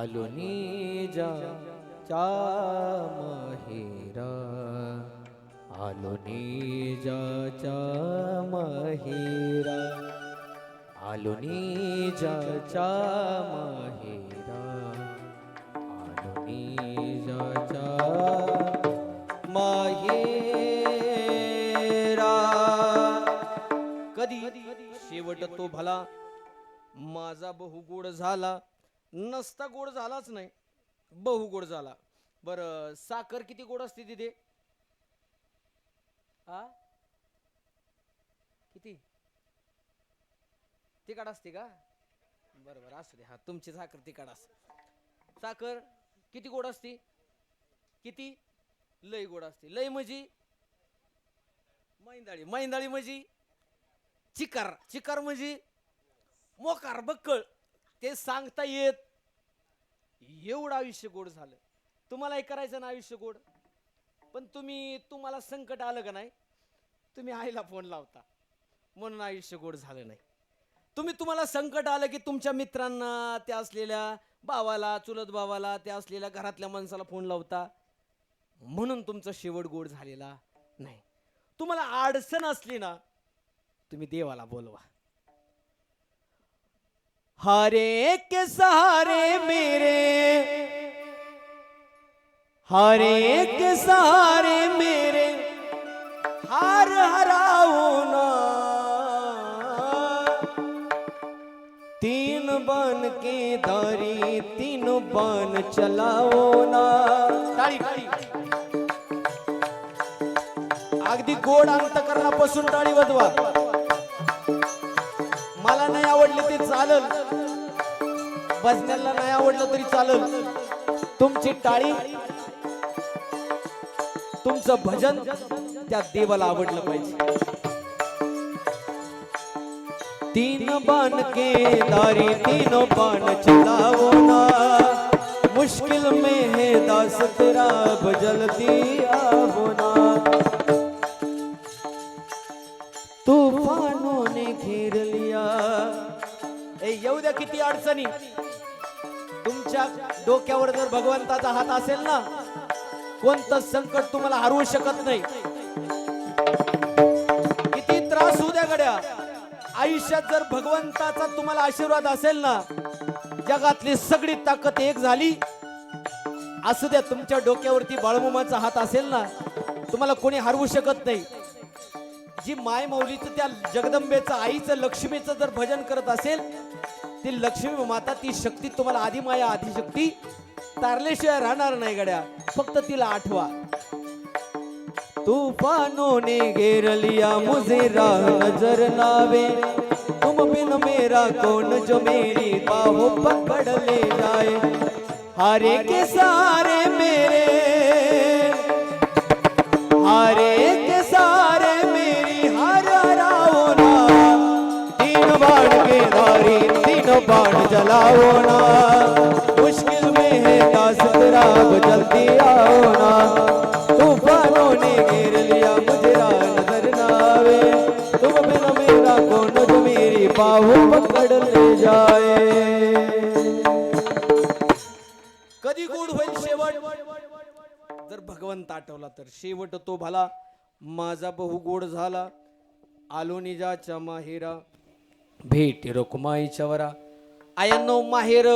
आलो निजाच्या माहेरा, आलो निजाच्या माहेरा, आलो निजाच्या माहेरा, आलो निजाच्या माहेरा. कधी शेवट तो भला माझा बहु गोड झाला, नसता गोड झालाच नाही, बहु गोड झाला. बर साखर किती गोड असते तिथे? आ किती तिखट असते का? बरोबर असू दे. हा तुमची साखर तिखट असते. साखर किती गोड असते? किती? लय गोड असते. लय म्हणजे मैंदाळी, मैंदाळी म्हणजे चिकार, चिकार म्हणजे मोकार बक्कळ. ते सांगता येत एवढं आयुष्य गोड झालं. तुम्हालाही करायचं ना आयुष्य गोड, पण तुम्हाला संकट आलं का नाही, तुम्ही आईला फोन लावता म्हणून आयुष्य गोड झालं नाही. तुम्हाला संकट आलं की तुमच्या मित्रांना, त्या असलेल्या भावाला, चुलत भावाला, त्या असलेल्या घरातल्या माणसाला फोन लावता म्हणून तुमचा शेवट गोड झालेला नाही. तुम्हाला अडचण असली ना, तुम्ही देवाला बोलवा. हरे के सहारे मेरे, हरे के सहारे मेरे, हार हराओ ना, तीन बान के धारी तीन बान चलाओ ना. टाळी टाळी. अगदी गोड अंतकरणापासून टाळी वाजवा. मला नाही आवडले ते चालल, बजण्याला नाही आवडलं तरी चालल, तुमची टाळी, तुमचं भजन त्या देवाला आवडलं पाहिजे. तीन बान के दारी तीनों बान चलाओ ना, मुश्किल में है दास तेरा अब जल्दी आओ ना. तूफानों ने घेर लिया. येऊ द्या किती अडचणी, तुमच्या डोक्यावर जर भगवंताचा हात असेल ना, कोणतं संकट तुम्हाला हरवू शकत नाही. किती त्रास होऊ द्या गड्या, आयुष्यात जर भगवंताचा तुम्हाला आशीर्वाद असेल ना, जगातली सगळी ताकद एक झाली असू द्या, तुमच्या डोक्यावरती बाळमुमाचा हात असेल ना, तुम्हाला कोणी हरवू शकत नाही. जी माय मौलीचं, त्या जगदंबेचं, आईचं, लक्ष्मीचं जर भजन करत असेल, ती लक्ष्मी माता, ती शक्ती तुम्हाला आधी माया आधी शक्ती तारल्याशिवाय राहणार नाही गड्या. फक्त तिला आठवा. तूफानों ने घेर लिया मुझे राह नजर नावे, तुम बिन मेरा कौन जो मेरी बाहों पकड़ ले जाए. हारे के सहारे मेरे, हारे के सहारे मेरी हार हराओ ना, तीन बाण के धारी तीनों बाण जलाओ ना, मुश्किल में है दास तेरा अब जल्दी आओ ना. तूफानों ने घेर लिया मुझे राह नजर ना आवे, तुम बिना मेरा कौन जो मेरी बाहों पकड़ ले जाए. कधी गोड होईल शेवट? जर भगवंत आठवला तर. शेवट तो भला माझा बहु गोड झाला, आलो निजाच्या माहेरा, भेट रुक्माईच्या वरा. आयांनो, माहेर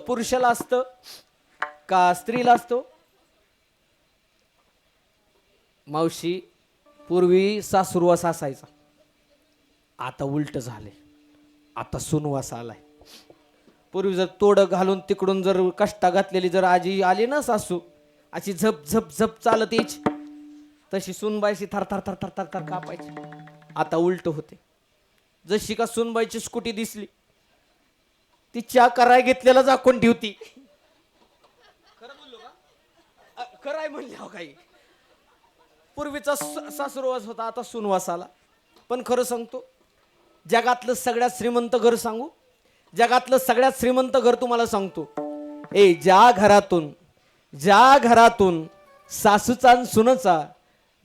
पुरुषाला असतं का स्त्रीला असतो? मावशी, पूर्वी सासूरवास असायचा, आता उलट झाले, आता सुनवास आलाय. पूर्वी जर तोडं घालून तिकडून जर कष्टा घातलेली जर आजी आली ना सासू, अशी झप झप झप चालत यायची, तशी सुनबाईशी थर थर थर थर थर थर कापायची. आता उलट होते. जशी का सुनबाईची स्कूटी दिसली, ती चहा कराय घेतलेला झाकून ठेवती. खरं बोललो का? कराय म्हणले काही. पूर्वीचा सासूरवास होता, आता सुनवास आला. पण खरं सांगतो, जगातलं सगळ्यात श्रीमंत घर सांगू, जगातलं सगळ्यात श्रीमंत घर तुम्हाला सांगतो. ज्या घरातून सासूचा आणि सुनचा,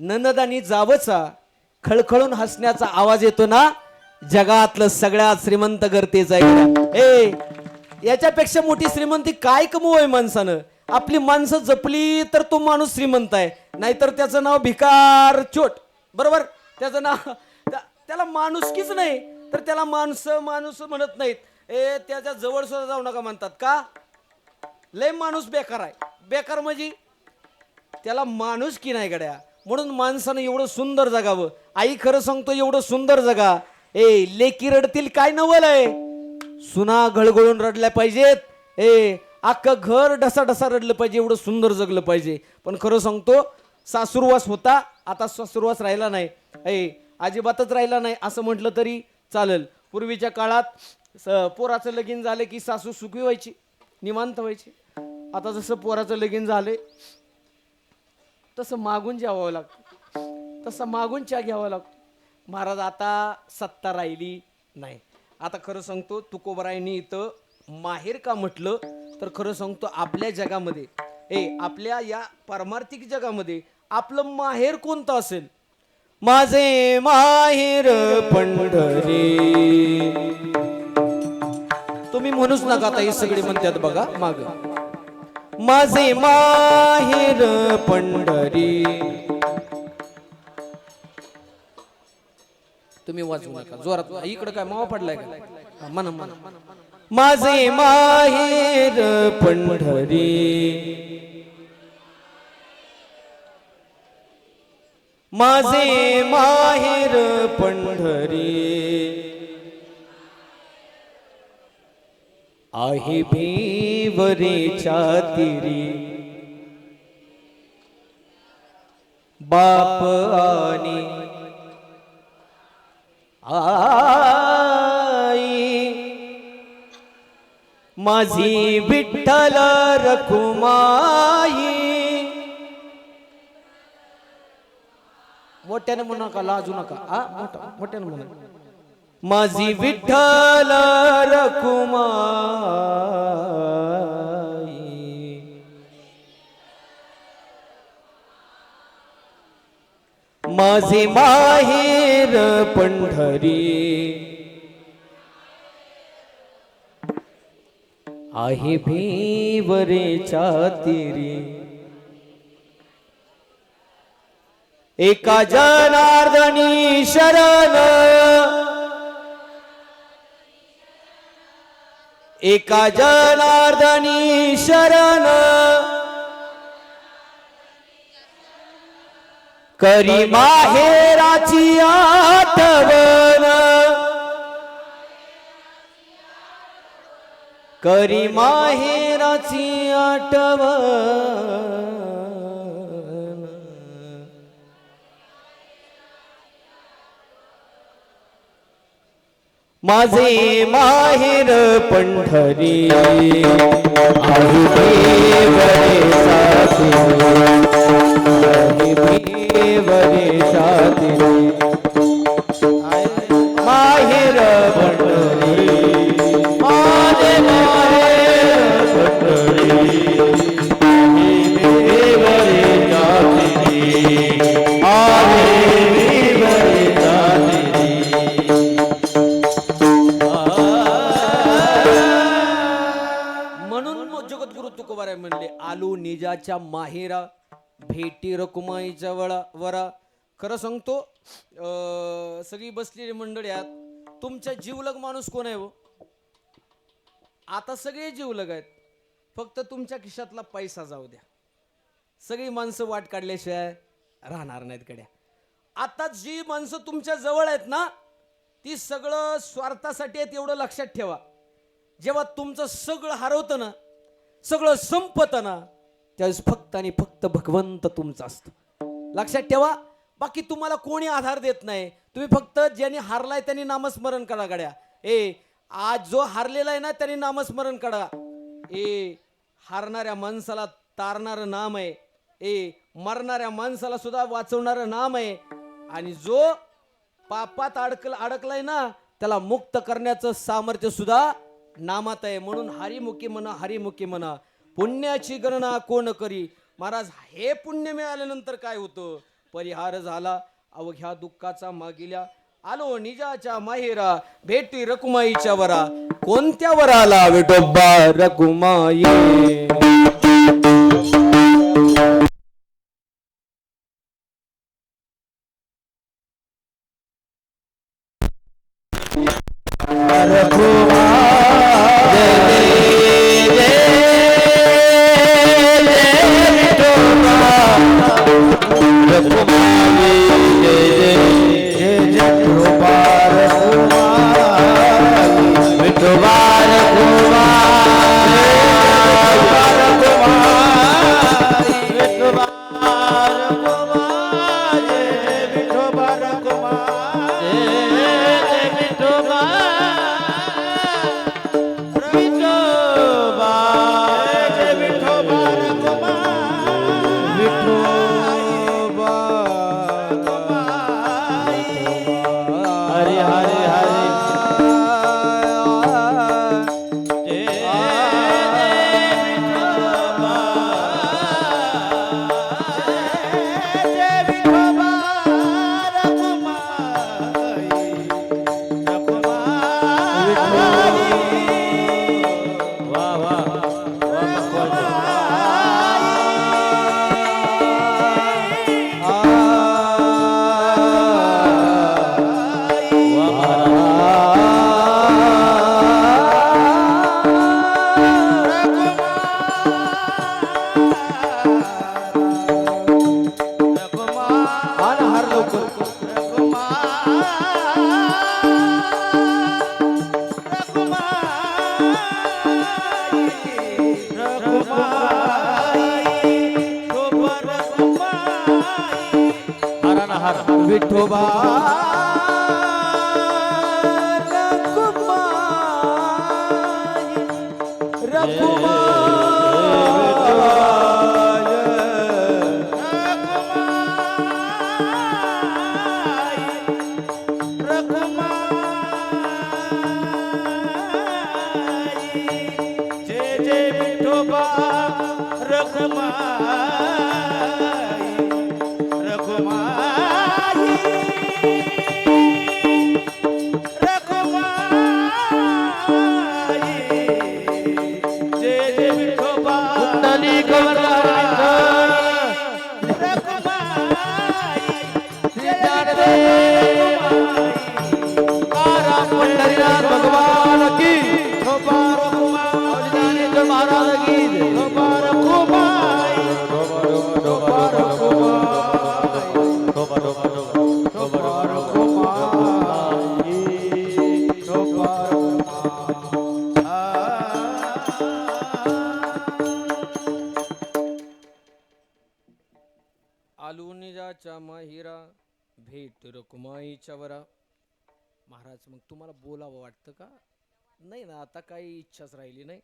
ननद आणि जावचा खळखळून हसण्याचा आवाज येतो ना, जगातलं सगळ्यात श्रीमंत घर तेच आहे. याच्यापेक्षा मोठी श्रीमंती काय कमवय माणसानं. आपली माणसं जपली तर तो माणूस श्रीमंत आहे, नाहीतर त्याचं नाव भिकार चोट. बरोबर, त्याचं नाव त्याला माणुसकीच नाही, तर त्याला माणसं माणूस म्हणत नाहीत. त्याच्या जवळ सुद्धा जाऊ नका म्हणतात. का? लय माणूस बेकार आहे. बेकार म्हणजे त्याला माणूस की नाही गड्या. म्हणून माणसानं एवढं सुंदर जगावं. आई खरं सांगतो, एवढं सुंदर जगा. लेकी रडतील काय नवल आहे, सुना घळघळून रडल्या पाहिजेत. अख्खं घर ढसा ढसा रडलं पाहिजे, एवढं सुंदर जगलं पाहिजे. पण खरं सांगतो, सासूरवास होता, आता सासूरवास राहिला नाही. अजिबातच राहिला नाही असं म्हटलं तरी चालेल. पूर्वीच्या काळात पोराचं लगीन झालं की सासू सुखी व्हायची, निवांत व्हायची. आता जसं पोराचं लगीन झाले तसं मागून जेवावं लागतं, तसं मागून चहा घ्यावा लागतो. महाराज, आता सत्ता राहिली नाही. आता खरं सांगतो, तुकोबरायांनी इथं माहेर का म्हटलं तर खरं सांगतो, आपल्या जगामध्ये आपल्या या पारमार्थिक जगामध्ये आपलं माहेर कोणतं असेल? माझे माहेर पंढरी. तुम्ही म्हणूच नका, आता हे सगळे म्हणतात बघा माग. माझे माहेर पंढरी. तुम्ही वाचू नका जोरात. इकडे काय मावा पडलाय का? म्हणा म्हणा. माझे माहेर पंढरी, माझे माहेर पंढरी. आहे भिवरेच्या तीरी, बाप आणि आई. माझी विठ्ठल रखुमाई. मोठ्याने म्हणू नका, लाजू नका. मोठ्याने म्हणा. माझी विठ्ठल रखुमाई. माझे माहेर पंढरी, आहे भिवरेच्या तीरी. एका जनार्दनी शरण, एका जनार्दनी शरण. करी माहेराची आठवण, करी माहेराची आठवण. माझे माहेर पंढरी, आहे भिवरेच्या तीरी, आहे भिवरेच्या तीरी. माहेर पंढरी, माझे माहेर पंढरी, आहे भिवरेच्या तीरी, आहे भिवरेच्या तीरी. म्हणून जगद्गुरु तुकोबाराय म्हणले, आलू निजाच्या माहेरा, भेटी रकुमाईच्या वरा. खरं सांगतो, सगळी बसलेली मंडळी आहात. तुमच्या जीवलग माणूस कोण आहे हो? आता सगळे जीवलग आहेत, फक्त तुमच्या खिशातला पैसा जाऊ द्या. सगळी माणसं वाट काढल्याशिवाय राहणार नाहीत गड्या. आता जी माणसं तुमच्या जवळ आहेत ना, ती सगळं स्वार्थासाठी आहेत, एवढं लक्षात ठेवा. जेव्हा तुमचं सगळं हरवतं ना, सगळं संपतं ना, त्यावेळेस फक्त आणि फक्त भगवंत तुमचा असतो. लक्षात ठेवा. बाकी तुम्हाला कोणी आधार देत नाही. तुम्ही फक्त ज्यांनी हारलाय त्यांनी नामस्मरण करा गड्या. आज जो हारलेला आहे ना, त्यांनी नामस्मरण करा. हारणाऱ्या माणसाला तारणारं नाम आहे. मरणाऱ्या माणसाला सुद्धा वाचवणारं नाम आहे. आणि जो पापात अडकलाय ना, त्याला मुक्त करण्याचं सामर्थ्य सुद्धा नामात आहे. म्हणून हरिमुखी म्हणा, हरिमुखी म्हणा. पुण्याची गणना कोण करी. महाराज, हे पुण्य मिळाल्यानंतर काय होतं? परिहार झाला अवघ्या दुःखाचा मागिल्या. आलो निजाच्या माहेरा भेटी रकुमाईच्या वरा. कोणत्या वराला विठोबा रकुमाई. विठोबा आलू निजाच्या माहिरा भेट रकुमाईच्या वरा. महाराज मग तुम्हाला बोलावं वाटतं का? नाही ना, आता काही इच्छाच राहिली नाही.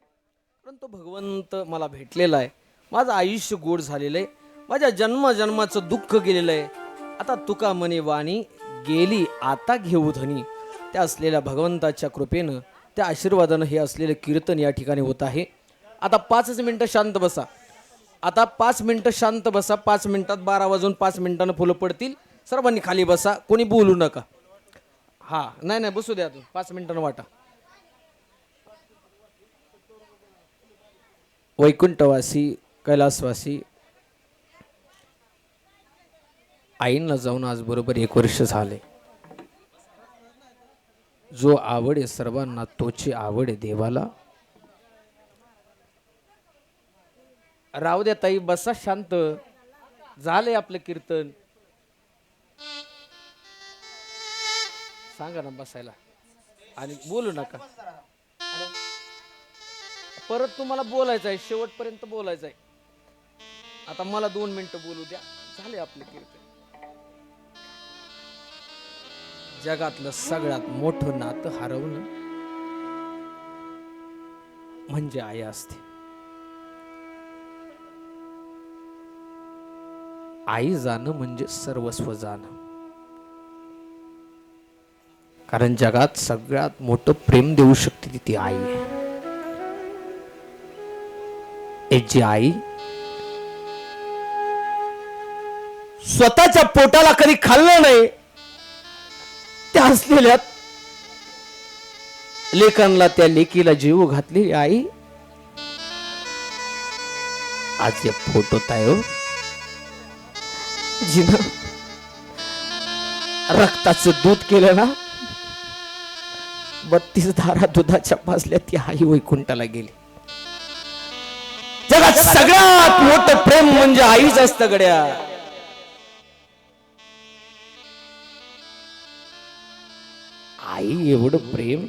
परंतु भगवंत मला भेटलेला आहे. माझं आयुष्य गोड झालेलं आहे. माझ्या जन्मजन्माचं दुःख गेलेलं आहे. आता तुका म्हणे वाणी गेली आता घेऊ धनी. त्या असलेल्या भगवंताच्या कृपेनं, त्या आशीर्वादानं हे असलेले कीर्तन या ठिकाणी होत आहे. आता 5 मिनिटं शांत बसा. आता 5 मिनिटं शांत बसा. 5 मिनिटात 12 वाजून 5 मिनिटानं फुलं पडतील. सर्वांनी खाली बसा, कोणी बोलू नका. हा नाही बसू द्या, 5 मिनिटानं वाटा. वैकुंठवासी कैलासवासी आईंना जाऊन आज बरोबर 1 वर्ष झाले. जो आवड आहे सर्वांना तोची आवड आहे देवाला. राहू द्या ताई, बसा शांत. झाले आपलं कीर्तन. सांगा ना बसायला आणि बोलू नका. परत तुम्हाला बोलायचं आहे, शेवटपर्यंत बोलायचं आहे. आता मला 2 मिनिटं बोलू द्या. झाले आपले कीर्तन. जगातलं सगळ्यात मोठं नातं हरवणं म्हणजे आई असते. आई जाणं म्हणजे सर्वस्व जाणं. कारण जगात सगळ्यात मोठं प्रेम देऊ शकते ती आई आहे. जी आई स्वतःच्या पोटाला कधी खाल्लं नाही, त्या असलेल्या लेकांना त्या लेकीला जीव घातलेली आई आज या फोटोत आहे हो. जिनं रक्ताचं दूध केलं ना, 32 धारा दुधाच्या पाजल्या ती आई वैकुंठाला गेली. जगात सगळ्यात मोठं प्रेम म्हणजे आईच असतं गड्या. आई एवढं प्रेम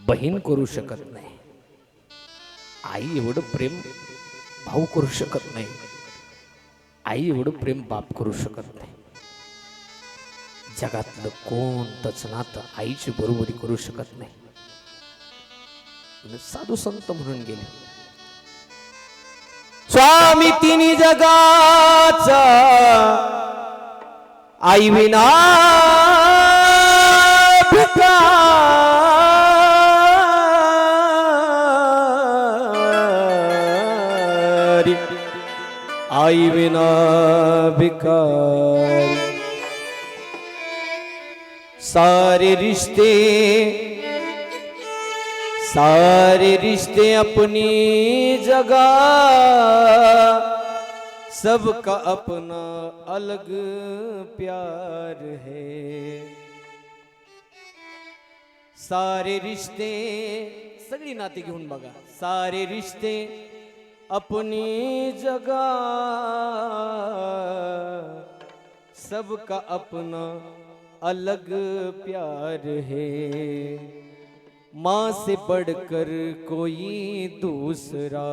बहीण करू शकत नाही. आई एवढं प्रेम भाऊ करू शकत नाही. आई एवढं प्रेम बाप करू शकत नाही. जगातलं कोणतंच नातं आईची बरोबरी करू शकत नाही. साधू संत म्हणून गेले, स्वामी तिन्ही जगाचा आई विना भिकारी, आई विना भिकारी. सारे रिश्ते अपनी जगह, सबका अपना अलग प्यार है. सारे रिश्ते, सगळी नाती घेऊन बघा. सारे रिश्ते अपनी जगह, सबका अपना अलग प्यार है. माँ से बढ़कर कोई दूसरा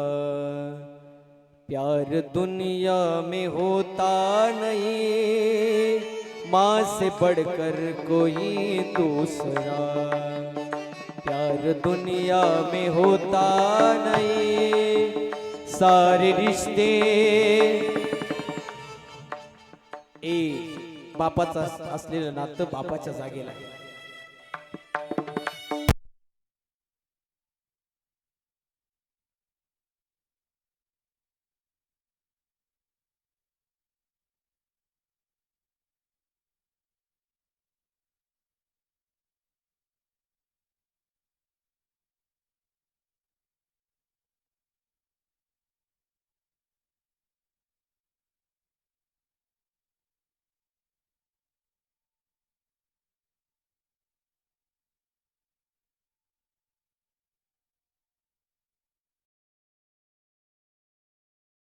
प्यार दुनिया में होता नहीं. माँ से बढ़कर कोई दूसरा प्यार दुनिया में होता नहीं. सारे रिश्ते बापाचं असलेलं नातं बापाच्या जागेला आहे.